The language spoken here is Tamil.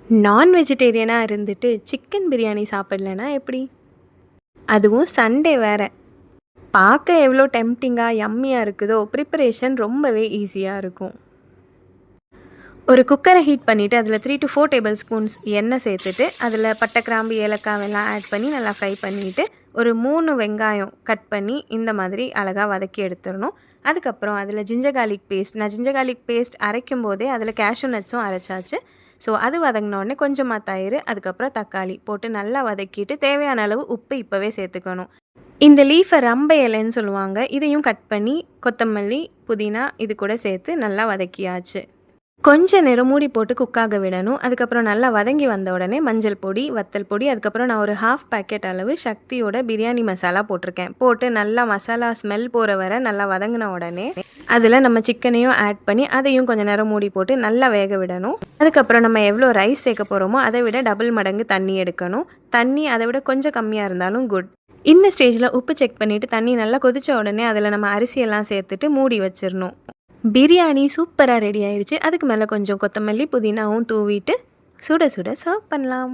நான் வெஜிடேரியனாக இருந்துட்டு சிக்கன் பிரியாணி சாப்பிடலனா எப்படி? அதுவும் சண்டே வேறு. பார்க்க எவ்வளோ டெம்ப்டிங்காக யம்மியாக இருக்குதோ, ப்ரிப்பரேஷன் ரொம்பவே ஈஸியாக இருக்கும். ஒரு குக்கரை ஹீட் பண்ணிவிட்டு அதில் 3 to 4 டேபிள் ஸ்பூன்ஸ் எண்ணெய் சேர்த்துட்டு அதில் பட்டை, கிராம்பு, ஏலக்காய் எல்லாம் ஆட் பண்ணி நல்லா ஃப்ரை பண்ணிவிட்டு ஒரு 3 வெங்காயம் கட் பண்ணி இந்த மாதிரி அழகாக வதக்கி எடுத்துடணும். அதுக்கப்புறம் அதில் ஜிஞ்சர் கார்லிக் பேஸ்ட், நான் ஜிஞ்சர் கார்லிக் பேஸ்ட் அரைக்கும் போதே அதில் கேஷ்யூ நட்ஸும் அரைச்சாச்சு. ஸோ அது வதங்கினோடனே கொஞ்சமாக தயிர், அதுக்கப்புறம் தக்காளி போட்டு நல்லா வதக்கிட்டு தேவையான அளவு உப்பு இப்போவே சேர்த்துக்கணும். இந்த லீஃபை ரம்பை இலைன்னு சொல்லுவாங்க. இதையும் கட் பண்ணி கொத்தமல்லி, புதினா இது கூட சேர்த்து நல்லா வதக்கியாச்சு. கொஞ்சம் நேரம் மூடி போட்டு குக்காக விடணும். அதுக்கப்புறம் நல்லா வதங்கி வந்த உடனே மஞ்சள் பொடி, வத்தல் பொடி, அதுக்கப்புறம் நான் ஒரு 1/2 பேக்கெட் அளவு சக்தியோட பிரியாணி மசாலா போட்டிருக்கேன். போட்டு நல்லா மசாலா ஸ்மெல் போகிற வரை நல்லா வதங்கின உடனே அதில் நம்ம சிக்கனையும் ஆட் பண்ணி அதையும் கொஞ்சம் நேரம் மூடி போட்டு நல்லா வேக விடணும். அதுக்கப்புறம் நம்ம எவ்வளோ ரைஸ் சேர்க்க போகிறோமோ அதை விட டபுள் மடங்கு தண்ணி எடுக்கணும். தண்ணி அதை விட கொஞ்சம் கம்மியாக இருந்தாலும் குட். இந்த ஸ்டேஜில் உப்பு செக் பண்ணிவிட்டு தண்ணி நல்லா கொதித்த உடனே அதில் நம்ம அரிசியெல்லாம் சேர்த்துட்டு மூடி வச்சிடணும். பிரியாணி சூப்பராக ரெடி ஆயிடுச்சு. அதுக்கு மேலே கொஞ்சம் கொத்தமல்லி, புதினாவும் தூவிட்டு சுட சுட சர்வ் பண்ணலாம்.